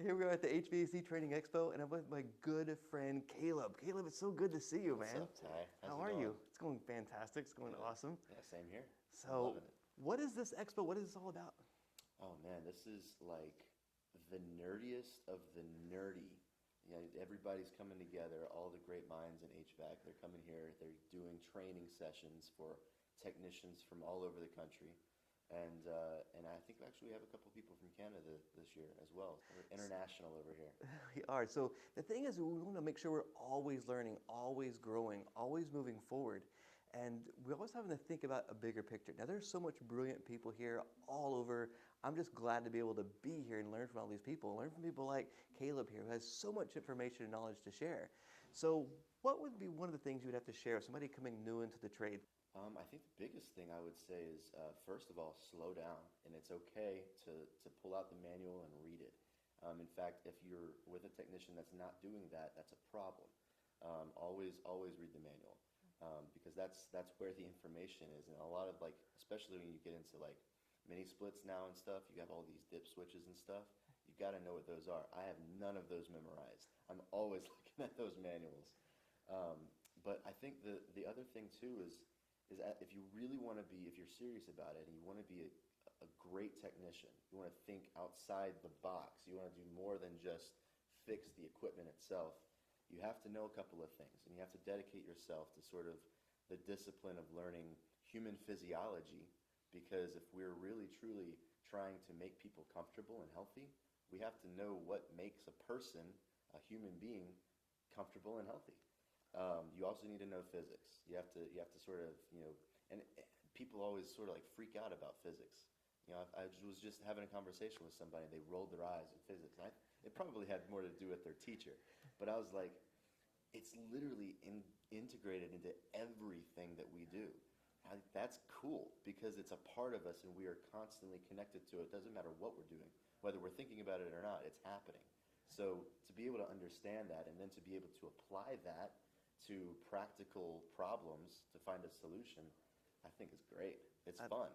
here we are at the HVAC Training Expo, and I'm with my good friend Kaleb. Kaleb, it's so good to see you, man. What's up, Ty? How are you? It's going fantastic. It's going awesome. Yeah, same here. I'm So, loving it. what is this expo? What is this all about? Oh man, this is like the nerdiest of the nerdy. You know, everybody's coming together, all the great minds in HVAC. They're coming here. They're doing training sessions for technicians from all over the country. And I think actually we have a couple people from Canada this year as well. We're international over here. We are. So, the thing is, we want to make sure we're always learning, always growing, always moving forward. And we're always having to think about a bigger picture. Now, there's so much brilliant people here all over. I'm just glad to be able to be here and learn from all these people. Learn from people like Kaleb here, who has so much information and knowledge to share. So, what would be one of the things you would have to share with somebody coming new into the trade? I think the biggest thing I would say is, first of all, slow down. And it's okay to pull out the manual and read it. In fact, if you're with a technician that's not doing that, that's a problem. Always read the manual. Because that's where the information is. And a lot of especially when you get into mini splits now and stuff, you have all these dip switches and stuff. You got to know what those are. I have none of those memorized. I'm always looking at those manuals. But I think the other thing too is that if you really want to be, if you're serious about it and you want to be a great technician, you want to think outside the box, you want to do more than just fix the equipment itself, you have to know a couple of things, and you have to dedicate yourself to sort of the discipline of learning human physiology, because if we're really truly trying to make people comfortable and healthy, we have to know what makes a person, a human being, comfortable and healthy. You also need to know physics. You have to sort of, and people always sort of freak out about physics. I was just having a conversation with somebody. They rolled their eyes at physics. It probably had more to do with their teacher. But I was like, it's literally integrated into everything that we do. That's cool because it's a part of us and we are constantly connected to it. It doesn't matter what we're doing. Whether we're thinking about it or not, it's happening. So to be able to understand that and then to be able to apply that to practical problems to find a solution, I think is great. It's fun.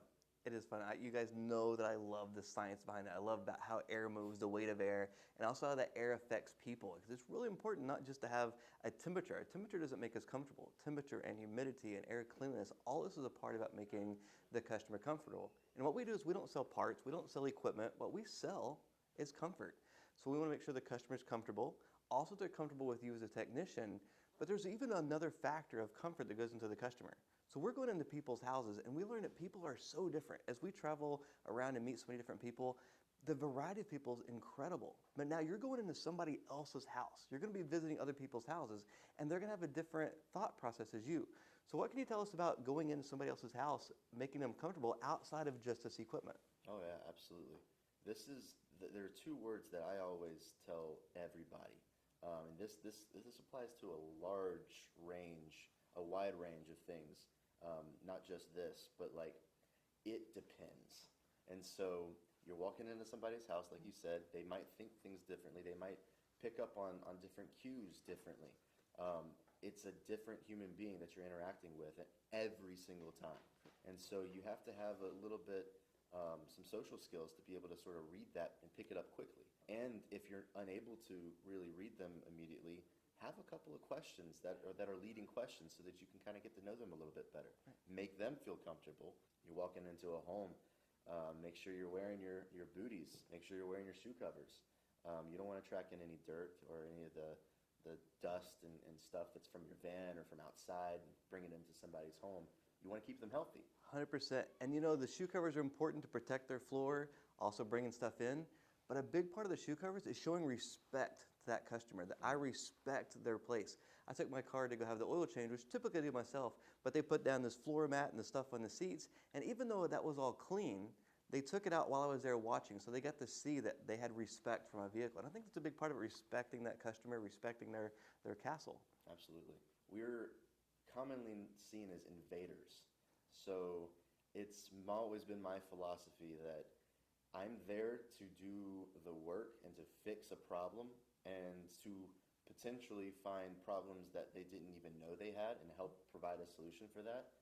It is fun. You guys know that I love the science behind it. I love about how air moves, the weight of air, and also how that air affects people. Because it's really important not just to have a temperature. A temperature doesn't make us comfortable. Temperature and humidity and air cleanliness, all this is a part about making the customer comfortable. And what we do is we don't sell parts, we don't sell equipment. What we sell is comfort. So we want to make sure the customer's comfortable. Also, they're comfortable with you as a technician. But there's even another factor of comfort that goes into the customer. So we're going into people's houses, and we learn that people are so different. As we travel around and meet so many different people, the variety of people is incredible. But now you're going into somebody else's house. You're going to be visiting other people's houses, and they're going to have a different thought process as you. So what can you tell us about going into somebody else's house, making them comfortable outside of just this equipment? Oh yeah, absolutely. There are two words that I always tell everybody. And this applies to a wide range of things. Not just this, but it depends. And so you're walking into somebody's house, like you said, they might think things differently. They might pick up on different cues differently. It's a different human being that you're interacting with every single time. And so you have to have a little bit, some social skills to be able to sort of read that and pick it up quickly. And if you're unable to really read them immediately, have a couple of questions that are leading questions so that you can kind of get to know them a little bit better. Right. Make them feel comfortable. You're walking into a home. Make sure you're wearing your booties. Make sure you're wearing your shoe covers. You don't want to track in any dirt or any of the dust and stuff that's from your van or from outside and bring it into somebody's home. You want to keep them healthy. 100%. And the shoe covers are important to protect their floor, also bringing stuff in. But a big part of the shoe covers is showing respect to that customer, that I respect their place. I took my car to go have the oil change, which typically I do myself, but they put down this floor mat and the stuff on the seats, and even though that was all clean, they took it out while I was there watching, so they got to see that they had respect for my vehicle. And I think it's a big part of it, respecting that customer, respecting their castle. Absolutely. We're commonly seen as invaders. So it's always been my philosophy that I'm there to do the work and to fix a problem and to potentially find problems that they didn't even know they had and help provide a solution for that.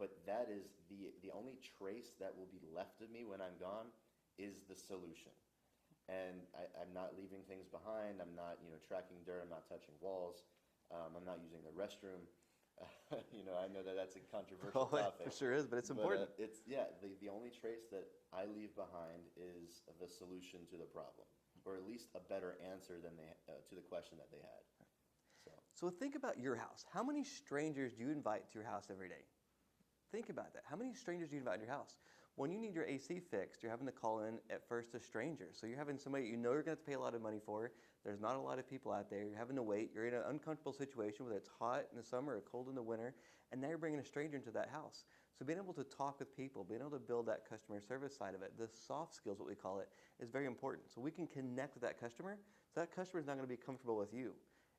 But that is the only trace that will be left of me when I'm gone is the solution. and I'm not leaving things behind. I'm not, tracking dirt. I'm not touching walls. I'm not using the restroom. I know that that's a controversial Oh, it topic. for sure is, but it's important. The only trace that I leave behind is the solution to the problem, or at least a better answer than to the question that they had. So think about your house. How many strangers do you invite to your house every day? Think about that. How many strangers do you invite to your house? When you need your AC fixed, you're having to call in at first a stranger. So you're having somebody you know you're going to have to pay a lot of money for. There's not a lot of people out there. You're having to wait. You're in an uncomfortable situation, whether it's hot in the summer or cold in the winter, and now you're bringing a stranger into that house. So being able to talk with people, being able to build that customer service side of it, the soft skills, what we call it, is very important. So we can connect with that customer, so that customer is not going to be comfortable with you.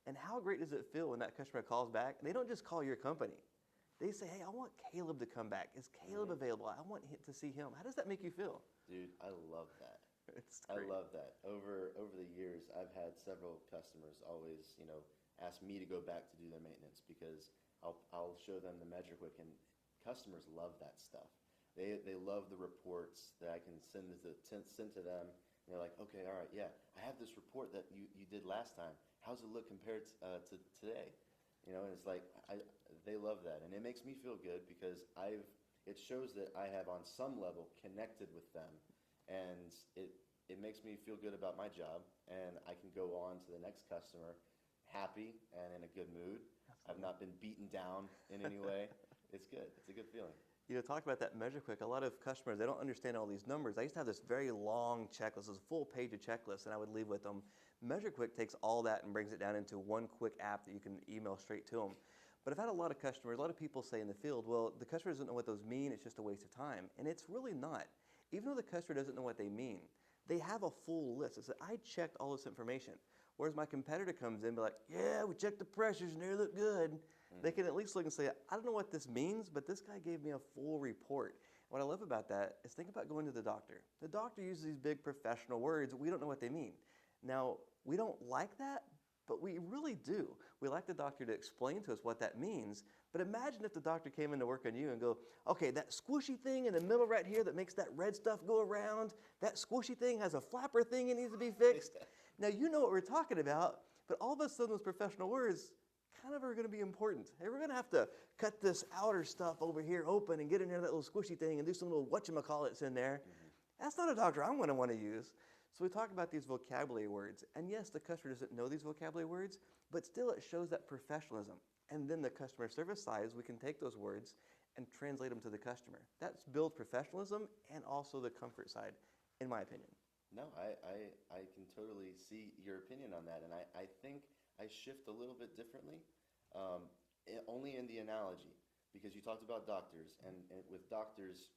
And how great does it feel when that customer calls back? They don't just call your company. They say, hey, I want Kaleb to come back. Is Kaleb available? I want to see him. How does that make you feel? Dude, I love that. It's I great. love that. Over the years, I've had several customers always, ask me to go back to do their maintenance because I'll show them the MeasureQuick, and customers love that stuff. They love the reports that I can send to them. And they're like, okay, all right, yeah, I have this report that you did last time. How's it look compared to today? And it's like they love that, and it makes me feel good because it shows that I have on some level connected with them, and it makes me feel good about my job, and I can go on to the next customer happy and in a good mood. Absolutely. I've not been beaten down in any way. It's good. It's a good feeling. Talk about that MeasureQuick. A lot of customers, they don't understand all these numbers. I used to have this very long checklist, this full page of checklist, and I would leave with them. MeasureQuick takes all that and brings it down into one quick app that you can email straight to them. But I've had a lot of customers, a lot of people say in the field, well, the customer doesn't know what those mean, it's just a waste of time. And it's really not. Even though the customer doesn't know what they mean, they have a full list. It's like, I checked all this information. Whereas my competitor comes in and be like, yeah, we checked the pressures and they look good. They can at least look and say, I don't know what this means, but this guy gave me a full report. What I love about that is think about going to the doctor. The doctor uses these big professional words. We don't know what they mean. Now, we don't like that, but we really do. We like the doctor to explain to us what that means. But imagine if the doctor came in to work on you and go, okay, that squishy thing in the middle right here that makes that red stuff go around, that squishy thing has a flapper thing it needs to be fixed. Now, you know what we're talking about, but all of a sudden those professional words kind of are going to be important. Hey, we're going to have to cut this outer stuff over here open and get in there that little squishy thing and do some little whatchamacallits in there. That's not a doctor I'm going to want to use. So we talk about these vocabulary words. And yes, the customer doesn't know these vocabulary words, but still it shows that professionalism. And then the customer service side is we can take those words and translate them to the customer. That builds professionalism and also the comfort side, in my opinion. No, I can totally see your opinion on that. And I think I shift a little bit differently, only in the analogy, because you talked about doctors. And with doctors,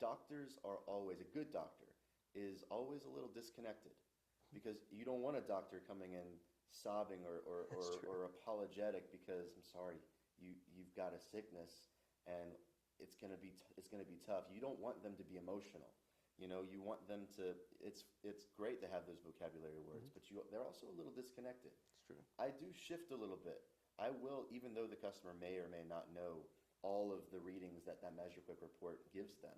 doctors are always, a good doctor is always a little disconnected because you don't want a doctor coming in sobbing or apologetic because, I'm sorry, you've got a sickness and it's gonna be tough. You don't want them to be emotional. You want them to. It's great to have those vocabulary words, but they're also a little disconnected. It's true. I do shift a little bit. I will, even though the customer may or may not know all of the readings that MeasureQuick report gives them.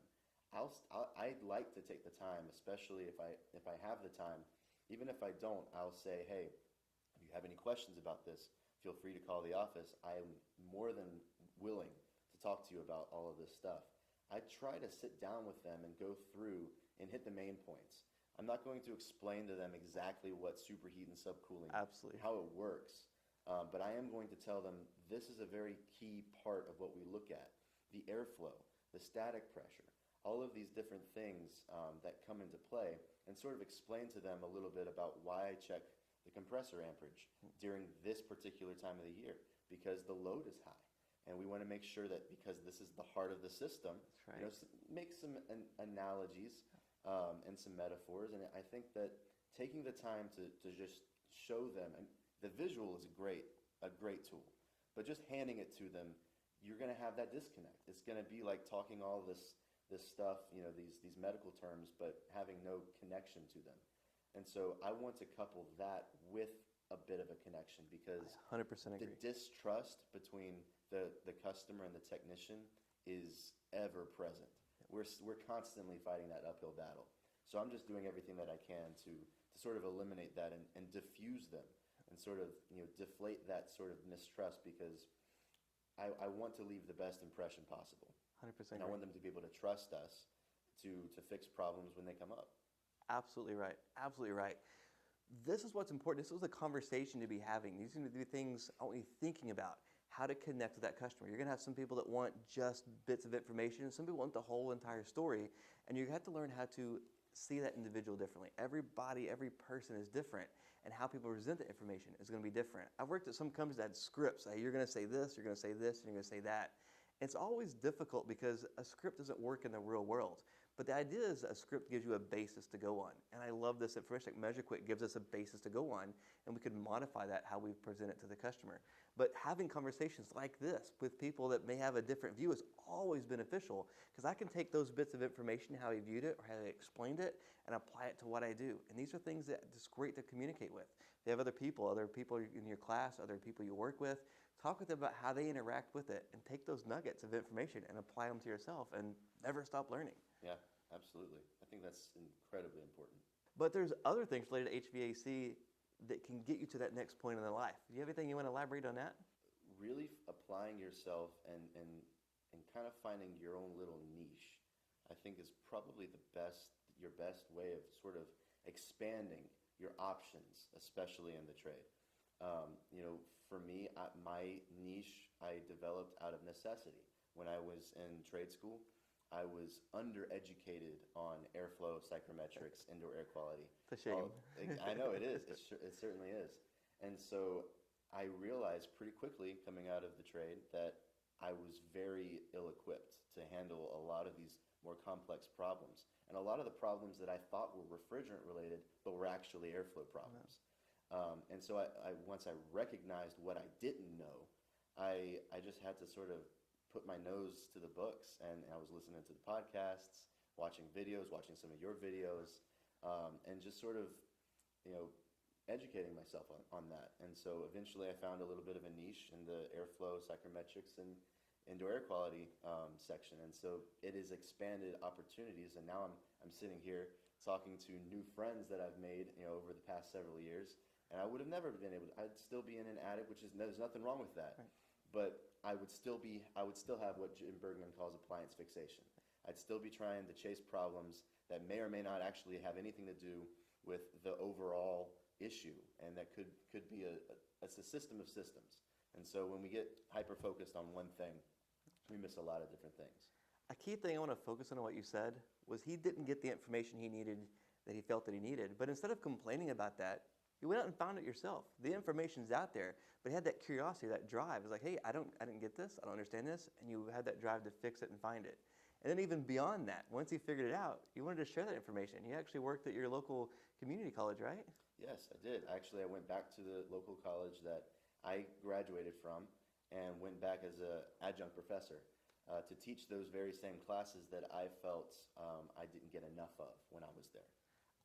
I'd like to take the time, especially if I have the time. Even if I don't, I'll say, hey, if you have any questions about this, feel free to call the office. I am more than willing to talk to you about all of this stuff. I try to sit down with them and go through and hit the main points. I'm not going to explain to them exactly what superheat and subcooling, Absolutely, how it works, but I am going to tell them this is a very key part of what we look at. The airflow, the static pressure, all of these different things that come into play, and sort of explain to them a little bit about why I check the compressor amperage during this particular time of the year, because the load is high. And we want to make sure that because this is the heart of the system, right. Make some analogies and some metaphors. And I think that taking the time to just show them, and the visual is a great tool, but just handing it to them, you're going to have that disconnect. It's going to be like talking all this stuff, these medical terms, but having no connection to them. And so I want to couple that with a bit of a connection, because 100% agree. the distrust between the customer and the technician is ever present. We're constantly fighting that uphill battle. So I'm just doing everything that I can to sort of eliminate that and diffuse them and sort of, deflate that sort of mistrust, because I want to leave the best impression possible. 100% And I agree. want them to be able to trust us to fix problems when they come up. Absolutely right. Absolutely right. This is what's important. This is a conversation to be having. These are going to be things I want you thinking about. How to connect with that customer. You're going to have some people that want just bits of information, and some people want the whole entire story. And you have to learn how to see that individual differently. Everybody, every person is different, and how people present the information is going to be different. I've worked at some companies that had scripts. You're going to say this, you're going to say this, and you're going to say that. It's always difficult because a script doesn't work in the real world. But the idea is a script gives you a basis to go on. And I love this information. Like MeasureQuick gives us a basis to go on, and we can modify that how we present it to the customer. But having conversations like this with people that may have a different view is always beneficial, because I can take those bits of information, how he viewed it or how he explained it, and apply it to what I do. And these are things that it's great to communicate with. If you have other people in your class, other people you work with, talk with them about how they interact with it, and take those nuggets of information and apply them to yourself, and never stop learning. Yeah, absolutely. I think that's incredibly important. But there's other things related to HVAC that can get you to that next point in their life. Do you have anything you want to elaborate on that? Really applying yourself and kind of finding your own little niche, I think, is probably your best way of sort of expanding your options, especially in the trade. For me, my niche I developed out of necessity. When I was in trade school, I was undereducated on airflow, psychrometrics, indoor air quality. It's a shame. I know it is. It certainly is. And so I realized pretty quickly coming out of the trade that I was very ill-equipped to handle a lot of these more complex problems. And a lot of the problems that I thought were refrigerant related, but were actually airflow problems. And so once I recognized what I didn't know, I just had to sort of put my nose to the books, and I was listening to the podcasts, watching videos, watching some of your videos, and just sort of, educating myself on that. And so eventually I found a little bit of a niche in the airflow, psychrometrics, and indoor air quality section. And so it has expanded opportunities, and now I'm sitting here talking to new friends that I've made, over the past several years. And I would have never been able to, I'd still be in an attic, there's nothing wrong with that. Right. But I would still have what Jim Bergman calls appliance fixation. I'd still be trying to chase problems that may or may not actually have anything to do with the overall issue, and that could be a system of systems. And so when we get hyper-focused on one thing, we miss a lot of different things. A key thing I want to focus on what you said was he didn't get the information he needed that he felt that he needed. But instead of complaining about that, you went out and found it yourself. The information's out there, but he had that curiosity, that drive. It's like, hey, I didn't get this, I don't understand this, and you had that drive to fix it and find it. And then even beyond that, once he figured it out, you wanted to share that information. You actually worked at your local community college, right? Yes, I did. Actually, I went back to the local college that I graduated from and went back as an adjunct professor to teach those very same classes that I felt I didn't get enough of when I was there.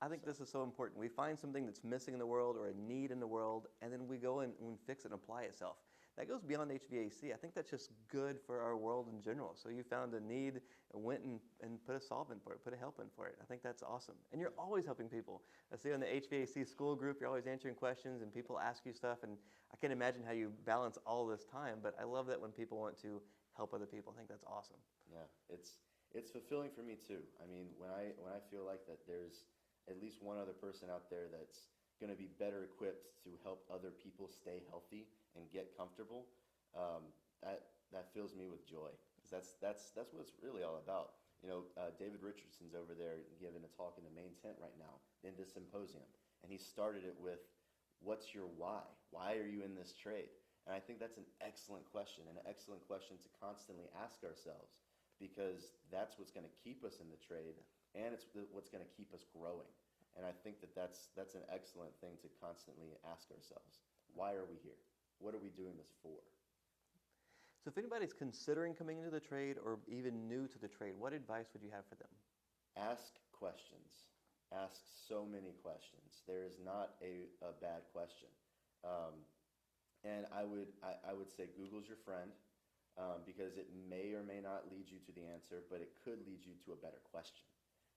I think this is so important. We find something that's missing in the world or a need in the world, and then we go and fix it and apply itself. That goes beyond HVAC. I think that's just good for our world in general. So you found a need and went and put a solvent for it, put a help in for it. I think that's awesome. And you're always helping people. I see on the HVAC school group, you're always answering questions and people ask you stuff. And I can't imagine how you balance all this time, but I love that when people want to help other people. I think that's awesome. Yeah, it's fulfilling for me too. I mean, when I feel like that there's at least one other person out there that's going to be better equipped to help other people stay healthy and get comfortable, that fills me with joy. 'Cause that's what it's really all about. David Richardson's over there giving a talk in the main tent right now in this symposium, and he started it with, "What's your why? Why are you in this trade?" And I think that's an excellent question, and an excellent question to constantly ask ourselves, because that's what's going to keep us in the trade, and it's what's going to keep us growing. And I think that's an excellent thing to constantly ask ourselves. Why are we here? What are we doing this for? So if anybody's considering coming into the trade or even new to the trade, what advice would you have for them? Ask questions. Ask so many questions. There is not a bad question. And I would say Google's your friend, because it may or may not lead you to the answer, but it could lead you to a better question.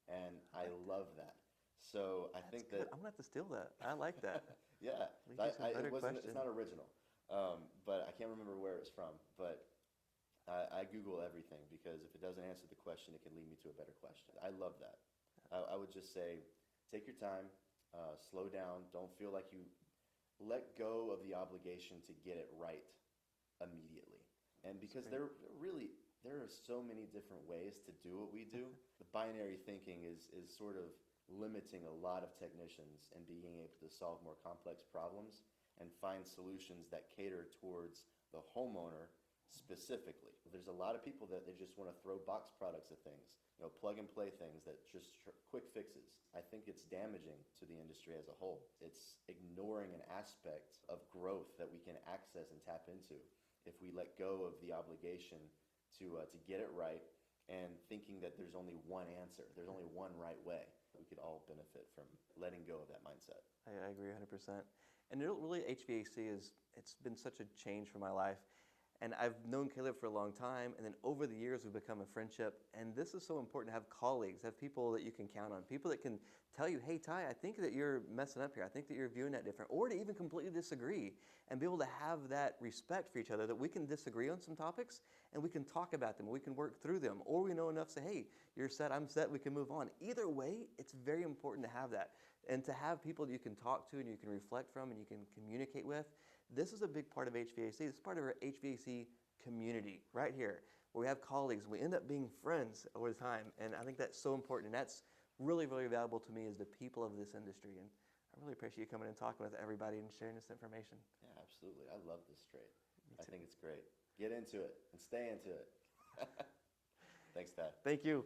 and I love that. So I That's think good. that I'm gonna have to steal that. I like that. yeah, Leave you some better it wasn't. It's questions. not original, but I can't remember where it's from. But I Google everything because if it doesn't answer the question, it can lead me to a better question. I love that. I would just say, take your time, slow down. Don't feel like you let go of the obligation to get it right immediately. And because there are so many different ways to do what we do, the binary thinking is sort of limiting a lot of technicians and being able to solve more complex problems and find solutions that cater towards the homeowner specifically. There's a lot of people that they just want to throw box products at things, plug and play things that just quick fixes. I think it's damaging to the industry as a whole. It's ignoring an aspect of growth that we can access and tap into if we let go of the obligation to get it right and thinking that there's only one answer, there's only one right way. We could all benefit from letting go of that mindset. I agree 100%. And really, HVAC it's been such a change for my life. And I've known Kaleb for a long time, and then over the years we've become a friendship. And this is so important to have colleagues, have people that you can count on, people that can tell you, hey, Ty, I think that you're messing up here. I think that you're viewing that different, or to even completely disagree, and be able to have that respect for each other, that we can disagree on some topics, and we can talk about them, we can work through them, or we know enough to say, hey, you're set, I'm set, we can move on. Either way, it's very important to have that, and to have people that you can talk to and you can reflect from and you can communicate with. This is a big part of HVAC. It's part of our HVAC community right here, where we have colleagues. We end up being friends over time, and I think that's so important. And that's really, really valuable to me as the people of this industry. And I really appreciate you coming and talking with everybody and sharing this information. Yeah, absolutely. I love this trade. I think it's great. Get into it and stay into it. Thanks, Dad. Thank you.